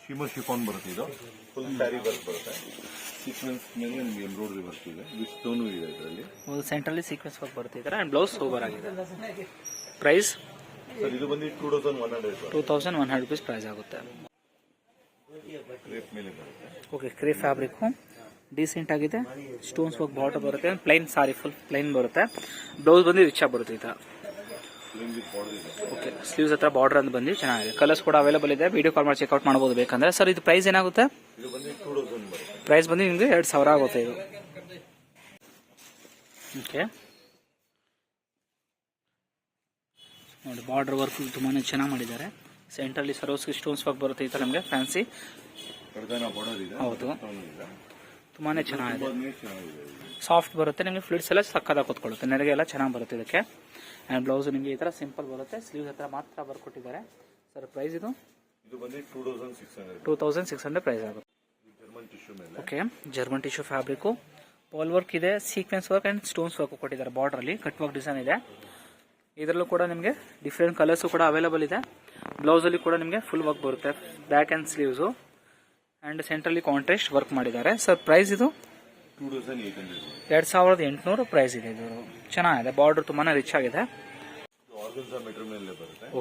Shimmer chiffon ಬರುತ್ತೆ ಇದು full sari work ಬರುತ್ತೆ ಸೀಕ್ವೆನ್ಸ್ ಮೇಲೆ ನಿಮಗೆ ಎಂಬ್ರಾಯ್ಡರಿ ವರ್ಕ್ ಇದೆ ವಿತ್ ಸ್ಟೋನು ಇದೆ ಇದರಲ್ಲಿ ಸೆಂಟ್ರಲ್ಲಿ ಸೀಕ್ವೆನ್ಸ್ ವರ್ಕ್ ಬರುತ್ತೆ ಅಂಡ್ ಬ್ಲೌಸ್ ಸೂಪರ್ ಆಗಿದೆ. ಪ್ರೈಸ್ ಸರ್ ಇದು ಬಂದು 2100 ರೂಪೀಸ್ ಪ್ರೈಸ್ ಆಗುತ್ತೆ. ಕ್ರೇಪ್ ಮೇಲೆ ಬರುತ್ತೆ. ಓಕೆ, ಕ್ರೇಪ್ ಫ್ಯಾಬ್ರಿಕ್ ಡೀಸೆಂಟ್ ಆಗಿದೆ. ಸ್ಟೋನ್ಸ್ ವರ್ಕ್ ಬಾರ್ಡರ್ ಬರುತ್ತೆ. ಪ್ಲೈನ್ ಸಾರಿ ಫುಲ್ ಪ್ಲೈನ್ ಬರುತ್ತೆ. ಬ್ಲೌಸ್ ಬಂದು ರಿಚ್ ಆಗಿ ಬರುತ್ತೆ ಈ ತರ. ಓಕೆ, ಸ್ಲೀವ್ಸ್ ಹತ್ರ ಬಾರ್ಡರ್ ಅಂತ ಬಂದು ಚೆನ್ನಾಗಿದೆ. ಕಲರ್ಸ್ ಕೂಡ ಅವೈಲೇಬಲ್ ಇದೆ. ವಿಡಿಯೋ ಕಾಲ್ ಮಾಡಿ ಚೆಕ್ಔಟ್ ಮಾಡಬಹುದು ಬೇಕಂದ್ರೆ. ಸರ್ ಇದು ಪ್ರೈಸ್ ಏನಾಗುತ್ತೆ? ಪ್ರೈಸ್ ಬಂದು ನಿಮಗೆ 2000 ಆಗುತ್ತೆ ಇದು. ಓಕೆ ನೋಡಿ, ಬಾರ್ಡರ್ ವರ್ಕ್ ತುಂಬಾನೇ ಚೆನ್ನಾಗಿ ಮಾಡಿದ್ದಾರೆ. ಸೆಂಟ್ರಲ್ಲಿ ಸರೋಸ್ಕಿ ಸ್ಟೋನ್ಸ್ ವರ್ಕ್ ಬರುತ್ತೆ ಈ ತರ ನಿಮಗೆ ಫ್ಯಾನ್ಸಿ. ಹೌದು, ತುಂಬಾನೇ ಚೆನ್ನಾಗಿದೆ. ಸಾಫ್ಟ್ ಬರುತ್ತೆ ನಿಮಗೆ. ಫ್ಲಿಟ್ಸ್ ಎಲ್ಲ ಸಕ್ಕದಾಗಿ ಕೂತ್ಕೊಳ್ಳುತ್ತೆ. ನೆರಗೆ ಎಲ್ಲ ಚೆನ್ನಾಗಿ ಬರುತ್ತೆ ಇದಕ್ಕೆ. ಆ್ಯಂಡ್ ಬ್ಲೌಸ್ ನಿಮಗೆ ಈ ಥರ ಸಿಂಪಲ್ ಬರುತ್ತೆ. ಸ್ಲೀವ್ಸ್ ಹತ್ರ ಮಾತ್ರ ಬರ್ಕೊಟ್ಟಿದ್ದಾರೆ. ಸರ್ ಪ್ರೈಸ್ ಇದು 2600 ಪ್ರೈಸ್ ಆಗುತ್ತೆ. ಓಕೆ, ಜರ್ಮನ್ ಟಿಶ್ಯೂ ಫ್ಯಾಬ್ರಿಕ್ ಪಾಲ್ ವರ್ಕ್ ಇದೆ. Sequence work and stones work ಕೊಟ್ಟಿದ್ದಾರೆ. ಬಾರ್ಡ್ರಲ್ಲಿ ಕಟ್ ವರ್ಕ್ ಡಿಸೈನ್ ಇದೆ. ಇದರಲ್ಲೂ ಕೂಡ ನಿಮಗೆ ಡಿಫ್ರೆಂಟ್ ಕಲರ್ಸು ಕೂಡ ಅವೈಲೇಬಲ್ ಇದೆ. ಬ್ಲೌಸಲ್ಲಿ ಕೂಡ ನಿಮಗೆ ಫುಲ್ ವರ್ಕ್ ಬರುತ್ತೆ. ಬ್ಯಾಕ್ ಆ್ಯಂಡ್ ಸ್ಲೀವ್ಸು ಆ್ಯಂಡ್ ಸೆಂಟ್ರಲ್ಲಿ ಕಾಂಟ್ರಾಸ್ಟ್ ವರ್ಕ್ ಮಾಡಿದ್ದಾರೆ. ಸರ್ ಪ್ರೈಸ್ ಇದು 2800 ಪ್ರೈಸ್ ಇದೆ. ಇದು ಚೆನ್ನಾಗಿದೆ. ಬಾರ್ಡರ್ ತುಂಬಾ ರಿಚ್ ಆಗಿದೆ.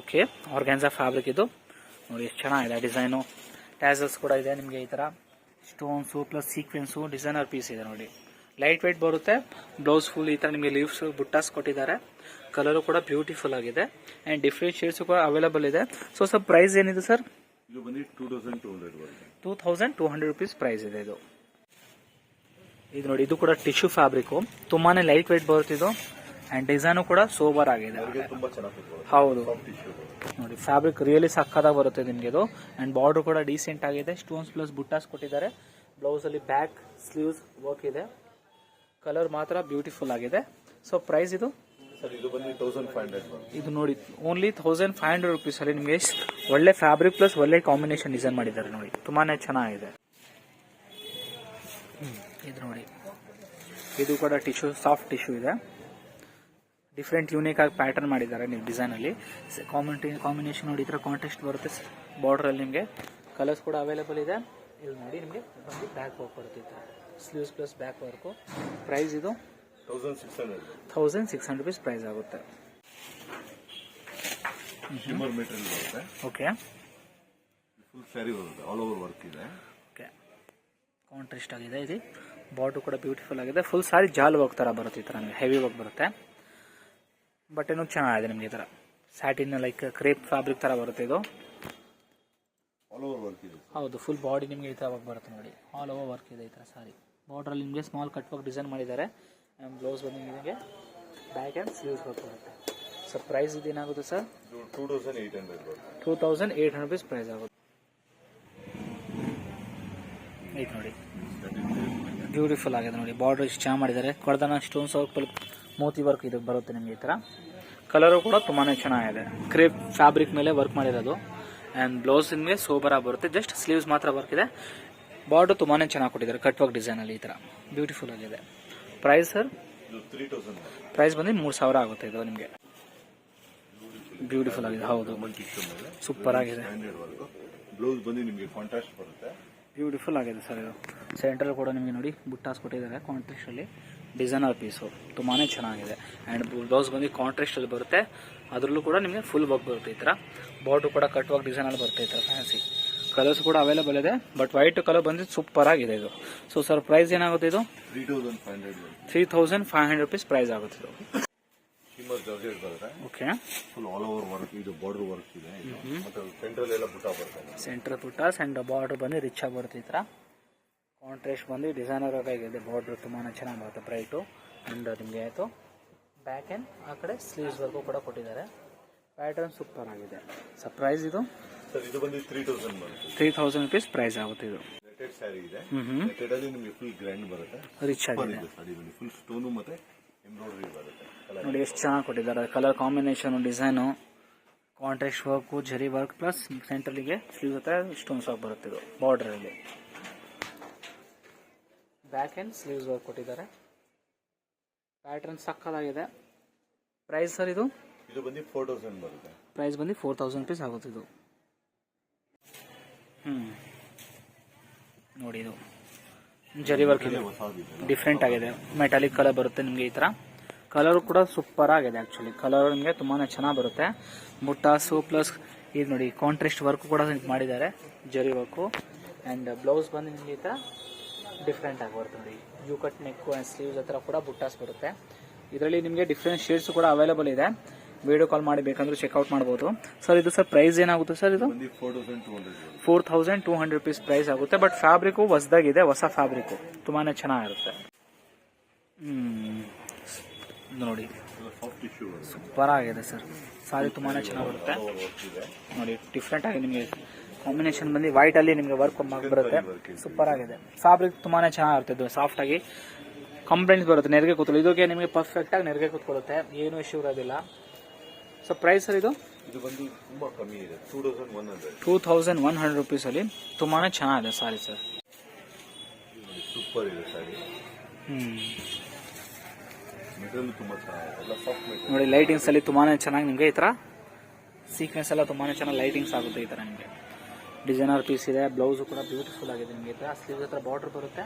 ಓಕೆ, ಆರ್ಗ್ಯಾನ್ಸಾ ಫ್ಯಾಬ್ರಿಕ್ ಇದು ನೋಡಿ ಎಷ್ಟು ಚೆನ್ನಾಗಿದೆ ಡಿಸೈನು. ಟ್ಯಾಸಲ್ಸ್ ಕೂಡ ಇದೆ ನಿಮಗೆ ಈ ಥರ. Stones plus sequence designer piece ಇದೆ ನೋಡಿ. ಲೈಟ್ ವೆಯ್ಟ್ ಬರುತ್ತೆ. ಬ್ಲೌಸ್ ಫುಲ್ ಈ ಥರ ನಿಮಗೆ ಲೀವ್ಸ್ ಬುಟ್ಟಾಸ್ ಕೊಟ್ಟಿದ್ದಾರೆ. ಕಲರು ಕೂಡ ಬ್ಯೂಟಿಫುಲ್ ಆಗಿದೆ ಆ್ಯಂಡ್ ಡಿಫ್ರೆಂಟ್ ಶೇಡ್ಸ್ ಕೂಡ ಅವೈಲೇಬಲ್ ಇದೆ. ಸೊ ಸರ್ ಪ್ರೈಸ್ ಏನಿದೆ ಸರ್? 2200 ರೂಪೀಸ್ ಪ್ರೈಸ್ ಇದೆ ಇದು. ಇದು ನೋಡಿ, ಇದು ಕೂಡ ಟಿಶ್ಯೂ ಫ್ಯಾಬ್ರಿಕ್. ತುಂಬಾನೇ ಲೈಟ್ ವೆಯ್ಟ್ ಬರುತ್ತೆ ಇದು ಆ್ಯಂಡ್ ಡಿಸೈನು ಕೂಡ ಸೋಬರ್ ಆಗಿದೆ. ಹೌದು ನೋಡಿ, ಫ್ಯಾಬ್ರಿಕ್ ರಿಯಲಿ ಸಕ್ಕದಾಗಿ ಬರುತ್ತೆ ನಿಮಗೆ ಇದು. ಆ್ಯಂಡ್ ಬಾರ್ಡರ್ ಕೂಡ ಡೀಸೆಂಟ್ ಆಗಿದೆ. ಸ್ಟೋನ್ಸ್ ಪ್ಲಸ್ ಬುಟ್ಟಾಸ್ ಕೊಟ್ಟಿದ್ದಾರೆ. ಬ್ಲೌಸಲ್ಲಿ ಬ್ಯಾಕ್ ಸ್ಲೀವ್ಸ್ ವರ್ಕ್ ಇದೆ. ಕಲರ್ ಮಾತ್ರ ಬ್ಯೂಟಿಫುಲ್ ಆಗಿದೆ. ಸೊ ಪ್ರೈಸ್ ಇದು ಇದು ನೋಡಿ ಓನ್ಲಿ 1500 ರೂಪೀಸ್ ಅಲ್ಲಿ ನಿಮಗೆ ಒಳ್ಳೆ ಫ್ಯಾಬ್ರಿಕ್ ಪ್ಲಸ್ ಒಳ್ಳೆ ಕಾಂಬಿನೇಷನ್ ಡಿಸೈನ್ ಮಾಡಿದ್ದಾರೆ ನೋಡಿ. ತುಂಬಾನೇ ಚೆನ್ನಾಗಿದೆ. ಇದು ನೋಡಿ, ಇದು ಕೂಡ ಟಿಶ್ಯೂ, ಸಾಫ್ಟ್ ಟಿಶ್ಯೂ ಇದೆ. ಡಿಫ್ರೆಂಟ್ ಯೂನಿಕ್ ಆಗಿ ಪ್ಯಾಟರ್ನ್ ಮಾಡಿದ್ದಾರೆ ನೀವು ಡಿಸೈನ್ ಅಲ್ಲಿ. ಕಾಂಬಿನೇಷನ್ ನೋಡಿ, ಈ ತರ ಕಾಂಟ್ರಾಸ್ಟ್ ಬರುತ್ತೆ ಬಾರ್ಡರ್ ಅಲ್ಲಿ. ನಿಮಗೆ ಕಲರ್ಸ್ ಕೂಡ ಅವೈಲೇಬಲ್ ಇದೆ. ಇದು ನೋಡಿ ನಿಮಗೆ ಬಂದು ಬ್ಯಾಕ್ ವರ್ಕ್ ಬರುತ್ತೆ. Sleeves plus back work. Price ಇದು 1600 ರೂಪೀಸ್ ಪ್ರೈಸ್ ಆಗುತ್ತೆ. ಓಕೆ, ಫುಲ್ ಸ್ಯಾರಿ ಬರುತ್ತೆ. ಆಲ್ ಓವರ್ ವರ್ಕ್ ಇದೆ. ಓಕೆ, ಕಾಂಟ್ರಾಸ್ಟ್ ಆಗಿದೆ. ಇದು ಬಾರ್ಡರ್ ಕೂಡ ಬ್ಯೂಟಿಫುಲ್ ಆಗಿದೆ. ಫುಲ್ ಸಾರಿ ಜಾಲ್ ವರ್ಕ್ ತರ ಬರುತ್ತೆ. ಈ ತರ ನಿಮಗೆ ಹೆವಿ ವರ್ಕ್ ಬರುತ್ತೆ. ಬಟ್ಟೆನೂ ಚೆನ್ನಾಗಿದೆ ನಿಮಗೆ. ಈ ತರ ಸ್ಯಾಟಿನ್ ಲೈಕ್ ಕ್ರೇಪ್ ಫ್ಯಾಬ್ರಿಕ್ ತರ ಬರುತ್ತೆ ಇದು. ಆಲ್ ಓವರ್ ವರ್ಕ್ ಇದೆ. ಹೌದು, ಫುಲ್ ಬಾಡಿ ನಿಮಗೆ ಈ ತರ ವರ್ಕ್ ಬರುತ್ತೆ ನೋಡಿ. ಆಲ್ ಓವರ್ ವರ್ಕ್ ಇದೆ ಈ ತರ ಸಾರಿ. ಬಾರ್ಡರ್ ಅಲ್ಲಿ ನಿಮಗೆ ಸ್ಮಾಲ್ ಕಟ್ ವರ್ಕ್ ಡಿಸೈನ್ ಮಾಡಿದ್ದಾರೆ. ಆ್ಯಂಡ್ ಬ್ಲೌಸ್ ಬಂದು ನಿಮಗೆ ಬ್ಯಾಕ್ ಆ್ಯಂಡ್ ಸ್ಲೀವ್ಸ್ ವರ್ಕ್ ಬರುತ್ತೆ. ಸರ್ ಪ್ರೈಸ್ ಇದು ಏನಾಗುತ್ತೆ ಸರ್? 2800 ರೂಪೀಸ್ ಪ್ರೈಸ್ ಆಗುತ್ತೆ. ಇದು ನೋಡಿ, ಬ್ಯೂಟಿಫುಲ್ ಆಗಿದೆ ನೋಡಿ. ಬಾರ್ಡರ್ ಇಷ್ಟು ಚೆನ್ನಾಗಿ ಮಾಡಿದ್ದಾರೆ. ಕೊಡದನ ಸ್ಟೋನ್ಸ್ ವರ್ಕ್ ಮೋತಿ ವರ್ಕ್ ಇದು ಬರುತ್ತೆ ನಿಮಗೆ ಈ ಥರ. ಕಲರು ಕೂಡ ತುಂಬಾ ಚೆನ್ನಾಗಿದೆ. ಕ್ರೇಪ್ ಫ್ಯಾಬ್ರಿಕ್ ಮೇಲೆ ವರ್ಕ್ ಮಾಡಿರೋದು. ಆ್ಯಂಡ್ ಬ್ಲೌಸ್ ನಿಮಗೆ ಸೋಬರ್ ಆಗಿ ಬರುತ್ತೆ. ಜಸ್ಟ್ ಸ್ಲೀವ್ಸ್ ಮಾತ್ರ ವರ್ಕ್ ಇದೆ. ಬಾರ್ಡರ್ ತುಂಬಾ ಚೆನ್ನಾಗಿ ಕೊಟ್ಟಿದ್ದಾರೆ ಕಟ್ ವರ್ಕ್ ಡಿಸೈನಲ್ಲಿ. ಈ ಥರ ಬ್ಯೂಟಿಫುಲ್ ಆಗಿದೆ. Price sir? ಪ್ರೈಸ್ ಬಂದು 3000 ಆಗುತ್ತೆ ಇದು ನಿಮಗೆ. ಬ್ಯೂಟಿಫುಲ್ ಆಗಿದೆ. ಹೌದು, ಸೂಪರ್ ಆಗಿದೆ. ಬ್ಲೌಸ್ ಬಂದು ನಿಮಗೆ ಕಾಂಟ್ರಾಸ್ಟ್ ಬರುತ್ತೆ. ಬ್ಯೂಟಿಫುಲ್ ಆಗಿದೆ ಸರ್ ಇದು. ಸೆಂಟ್ರಲ್ ಕೂಡ ನಿಮಗೆ ನೋಡಿ ಬುಟ್ಟಾಸ್ ಕೊಟ್ಟಿದ್ದಾರೆ ಕಾಂಟ್ರಾಸ್ಟ್ ಅಲ್ಲಿ. ಡಿಸೈನರ್ ಪೀಸು ತುಂಬಾ ಚೆನ್ನಾಗಿದೆ. ಆ್ಯಂಡ್ ಬ್ಲೌಸ್ ಬಂದು ಕಾಂಟ್ರಾಸ್ಟ್ ಅಲ್ಲಿ ಬರುತ್ತೆ. ಅದರಲ್ಲೂ ಕೂಡ ನಿಮಗೆ ಫುಲ್ ವರ್ಕ್ ಬರುತ್ತೆ ಈ ಥರ. ಬಾರ್ಡರ್ ಕೂಡ ಕಟ್ ವರ್ಕ್ ಡಿಸೈನಲ್ಲಿ ಬರುತ್ತೆ ಈ ಥರ ಫ್ಯಾನ್ಸಿ. ಕಲರ್ಸ್ ಕೂಡ ಅವೈಲೇಬಲ್ ಇದೆ. ಬಟ್ ವೈಟ್ ಕಲರ್ ಬಂದು ಸೂಪರ್ ಆಗಿದೆ ಇದು. ಸೊ ಸರ್ ಪ್ರೈಸ್ ಏನಾಗುತ್ತೆ ಇದು? 3500 ರೂಪೀಸ್ ಪ್ರೈಸ್ ಆಗುತ್ತೆ ಇದು. Okay, full all over work ಇದು. ಬಾರ್ಡರ್ ವರ್ಕ್ ಇದೆ. ಮತ್ತೆ ಸೆಂಟ್ರಲ್ ಎಲ್ಲ ಬುಟ್ಟ ಬರುತ್ತೆ. ಸೆಂಟ್ರಲ್ ಬುಟ್ಟಾಸ್ ಅಂಡ್ ಬಾರ್ಡರ್ ಬಂದು ರಿಚ್ ಆಗಿ ಬರುತ್ತೆ ಈ ಥರ. ಕಾಂಟ್ರಾಸ್ಟ್ ಬಂದು ಡಿಸೈನರ್ ಆಗಿದೆ. ಬಾರ್ಡರ್ ತುಂಬಾ ಚೆನ್ನಾಗಿ ಬರುತ್ತೆ ಬ್ರೈಟು. ಅಂಡ್ ನಿಮಗೆ ಆಯಿತು ಬ್ಯಾಕ್ ಆ್ಯಂಡ್ ಆ ಕಡೆ ಸ್ಲೀವ್ಸ್ ವರ್ಕು ಕೂಡ ಕೊಟ್ಟಿದ್ದಾರೆ. ಪ್ಯಾಟರ್ನ್ ಸೂಪರ್ ಆಗಿದೆ. ಸರ್ ಪ್ರೈಸ್ ಇದು? ಸರ್ ಇದು ಬಂದು 3000 ರೂಪೀಸ್ ಪ್ರೈಸ್ ಆಗುತ್ತೆ ಇದು. ನೆಟೆಡ್ ಸ್ಯಾರಿ ಇದೆ. ನೆಟೆಡ್ ಅಲ್ಲಿ ನಿಮಗೆ ಫುಲ್ ಗ್ರ್ಯಾಂಡ್ ಬರುತ್ತೆ. ರಿಚ್ ಆಗಿದೆ. ಫುಲ್ ಸ್ಟೋನು ಮತ್ತೆ ಎಂಬ್ರಾಯ್ಡರಿ ಬರುತ್ತೆ. ನೋಡಿ ಎಷ್ಟು ಚೆನ್ನಾಗಿ ಕೊಟ್ಟಿದ್ದಾರೆ. Colour combination, design, contrast work, ಜರಿ ವರ್ಕ್ ಪ್ಲಸ್ ಸೆಂಟ್ರಲ್ಲಿಗೆ ಸ್ಲೀವ್ ಹತ್ರ ಸ್ಟೋನ್ಸ್ ವರ್ಕ್ ಬರುತ್ತೆ ಇದು ಬಾರ್ಡರಲ್ಲಿ. ಬ್ಯಾಕ್ ಆ್ಯಂಡ್ ಸ್ಲೀವ್ಸ್ ವರ್ಕ್ ಕೊಟ್ಟಿದ್ದಾರೆ. ಪ್ಯಾಟರ್ನ್ ಸಕ್ಕದಾಗಿದೆ. ಪ್ರೈಸ್ ಸರ್ ಇದು? ಇದು ಬಂದು 4000 ಬರುತ್ತೆ. ಪ್ರೈಸ್ ಬಂದು 4000 ರೂಪೀಸ್ ಆಗುತ್ತೆ ಇದು. ನೋಡಿ ಇದು ಜರಿ ವರ್ಕ್ ಇದೆ, ಡಿಫ್ರೆಂಟ್ ಆಗಿದೆ, ಮೆಟಾಲಿಕ್ ಕಲರ್ ಬರುತ್ತೆ ನಿಮಗೆ. ಈ ತರ ಕಲರ್ ಕೂಡ ಸೂಪರ್ ಆಗಿದೆ. ಆಕ್ಚುಲಿ ಕಲರ್ ನಿಮಗೆ ತುಂಬಾನೇ ಚೆನ್ನಾಗಿ ಬರುತ್ತೆ. ಬುಟ್ಟಾಸು ಪ್ಲಸ್ ಇದು ನೋಡಿ ಕಾಂಟ್ರಾಸ್ಟ್ ವರ್ಕ್ ಕೂಡ ಮಾಡಿದ್ದಾರೆ, ಜರಿ ವರ್ಕು. ಅಂಡ್ ಬ್ಲೌಸ್ ಬಂದು ನಿಮಗೆ ಈ ತರ ಡಿಫ್ರೆಂಟ್ ಆಗಿ ಬರುತ್ತೆ ನೋಡಿ. U cut neck and sleeves ಹತ್ರ ಕೂಡ ಬುಟ್ಟಾಸ್ ಬರುತ್ತೆ. ಇದರಲ್ಲಿ ನಿಮಗೆ ಡಿಫ್ರೆಂಟ್ ಶೇಡ್ಸ್ ಕೂಡ ಅವೈಲೇಬಲ್ ಇದೆ. ವಿಡಿಯೋ ಕಾಲ್ ಮಾಡಿ ಬೇಕಂದ್ರೆ ಚೆಕ್ಔಟ್ ಮಾಡಬಹುದು. ಸರ್ ಇದು ಸರ್ ಪ್ರೈಸ್ ಏನಾಗುತ್ತೆ ಸರ್? ಇದು 4200 rupees ಪ್ರೈಸ್ ಆಗುತ್ತೆ. ಬಟ್ ಫ್ಯಾಬ್ರಿಕ್ ಹೊಸದಾಗಿದೆ, ಹೊಸ ಫ್ಯಾಬ್ರಿಕ್ ತುಂಬಾನೇ ಚೆನ್ನಾಗಿರುತ್ತೆ. ನೋಡಿ ಸೂಪರ್ ಆಗಿದೆ ಸರ್, ಸಾರಿ ತುಂಬಾನೇ ಚೆನ್ನಾಗಿ ಬರುತ್ತೆ ನೋಡಿ. ಡಿಫ್ರೆಂಟ್ ಆಗಿ ನಿಮಗೆ ಕಾಂಬಿನೇಷನ್ ಬಂದು ವೈಟ್ ಅಲ್ಲಿ ನಿಮಗೆ ವರ್ಕ್ ಬರುತ್ತೆ, ಸೂಪರ್ ಆಗಿದೆ. ಫ್ಯಾಬ್ರಿಕ್ ತುಂಬಾನೇ ಚೆನ್ನಾಗಿರುತ್ತೆ, ಇದು ಸಾಫ್ಟ್ ಆಗಿ ಕಂಪ್ಲೇಂಟ್ಸ್ ಬರುತ್ತೆ, ನೆರಿಗೆ ಕೂತ್ಕೊಳ್ಳಿ. ಇದಕ್ಕೆ ನಿಮಗೆ ಪರ್ಫೆಕ್ಟ್ ಆಗಿ ನೆರಿಗೆ ಕೂತ್ಕೊಳ್ಳುತ್ತೆ, ಏನು ಇಶ್ಯೂ ಇರೋದಿಲ್ಲ. ಸೊ ಪ್ರೈಸ್ ಸರ್ ಇದು ಬಂದು ತುಂಬಾ ಕಮ್ಮಿ ಇದೆ, 2100 rupees ಅಲ್ಲಿ ತುಂಬಾನೇ ಚೆನ್ನಾಗಿದೆ ಸಾರಿ ಸರ್. ಸೂಪರ್ ಇದೆ ಸಾರಿ. ತುಂಬಾ ಚೆನ್ನಾಗಿದೆ, ಸಾಫ್ಟ್ ನೋಡಿ. ಲೈಟಿಂಗ್ಸ್ ಅಲ್ಲಿ ತುಂಬಾನೇ ಚೆನ್ನಾಗಿ ನಿಮಗೆ ಈ ತರ ಸೀಕ್ವೆನ್ಸ್ ಎಲ್ಲ ತುಂಬಾನೇ ಚೆನ್ನಾಗಿ ಲೈಟಿಂಗ್ಸ್ ಆಗುತ್ತೆ. ಈ ತರ ನಿಮಗೆ ಡಿಸೈನರ್ ಪೀಸ್ ಇದೆ. ಬ್ಲೌಸ್ ಕೂಡ ಬ್ಯೂಟಿಫುಲ್ ಆಗಿದೆ ನಿಮಗೆ. ಈ ತರ ಸ್ಲೀವ್ ಹತ್ರ ಬಾರ್ಡರ್ ಬರುತ್ತೆ,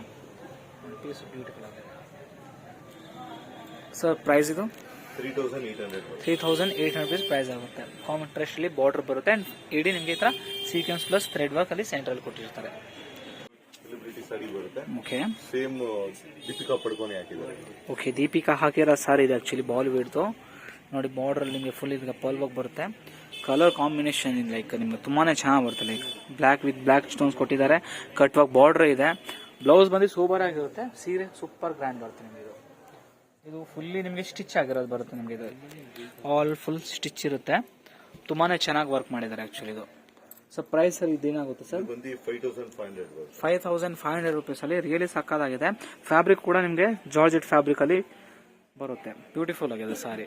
ಪೀಸ್ ಬ್ಯೂಟಿಫುಲ್ ಆಗಿದೆ ಸರ್. ಪ್ರೈಸ್ ಇದು 3800 rupees ಪ್ರೈಸ್ ಆಗುತ್ತೆ. ಕಾಂಟ್ರಾಸ್ಟ್ ಅಲ್ಲಿ ಬಾರ್ಡರ್ ಬರುತ್ತೆ ಅಂಡ್ ಇಡೀ ನಿಮಗೆ ಈ ತರ ಸೀಕ್ವೆನ್ಸ್ ಪ್ಲಸ್ ಥ್ರೆಡ್ ವರ್ಕ್ ಅಲ್ಲಿ ಸೆಂಟ್ರಲ್ ಕೊಟ್ಟಿರ್ತಾರೆ. ಓಕೆ, ಸೇಮ್ ದೀಪಿಕಾ ಪಡುಕೋಣೆ ಹಾಕಿದ್ದಾರೆ. ಓಕೆ, ದೀಪಿಕಾ ಹಾಕಿರೋ ಸಾರಿ ಇದೆ ಆಕ್ಚುಲಿ ಬಾಲಿವುಡ್ದು. ನೋಡಿ ಬಾರ್ಡರ್ ಅಲ್ಲಿ ನಿಮಗೆ ಫುಲ್ ಇದಕ್ಕೆ ಪರ್ಲ್ ವರ್ಕ್ ಬರುತ್ತೆ. ಕಲರ್ ಕಾಂಬಿನೇಷನ್ ಲೈಕ್ ನಿಮ್ಗೆ ತುಂಬಾನೇ ಚೆನ್ನಾಗಿ ಬರುತ್ತೆ. Like black with black stones ಕೊಟ್ಟಿದ್ದಾರೆ, ಕಟ್ ವರ್ಕ್ ಬಾರ್ಡರ್ ಇದೆ. ಬ್ಲೌಸ್ ಬಂದು ಸೂಪರ್ ಆಗಿರುತ್ತೆ. ಸೀರೆ ಸೂಪರ್ ಗ್ರ್ಯಾಂಡ್ ಬರುತ್ತೆ ನಿಮಗೆ. ಇದು ಫುಲ್ಲಿ ನಿಮಗೆ ಸ್ಟಿಚ್ ಆಗಿರೋದು ಬರುತ್ತೆ ನಿಮಗೆ. ಇದು ಆಲ್ ಫುಲ್ ಸ್ಟಿಚ್ ಇರುತ್ತೆ, ತುಂಬಾನೇ ಚೆನ್ನಾಗಿ ವರ್ಕ್ ಮಾಡಿದ್ದಾರೆ ಆಕ್ಚುಲಿ ಇದು. ಸೊ ಪ್ರೈಸ್ ಸರ್ ಇದೇನಾಗುತ್ತೆ ಸರ್? 5500 rupees ಅಲ್ಲಿ ರಿಯಲಿ ಸಕ್ಕತ್ತಾಗಿದೆ. ಫ್ಯಾಬ್ರಿಕ್ ಕೂಡ ನಿಮಗೆ ಜಾರ್ಜೆಟ್ ಫ್ಯಾಬ್ರಿಕ್ ಅಲ್ಲಿ ಬರುತ್ತೆ, ಬ್ಯೂಟಿಫುಲ್ ಆಗಿದೆ ಸಾರಿ.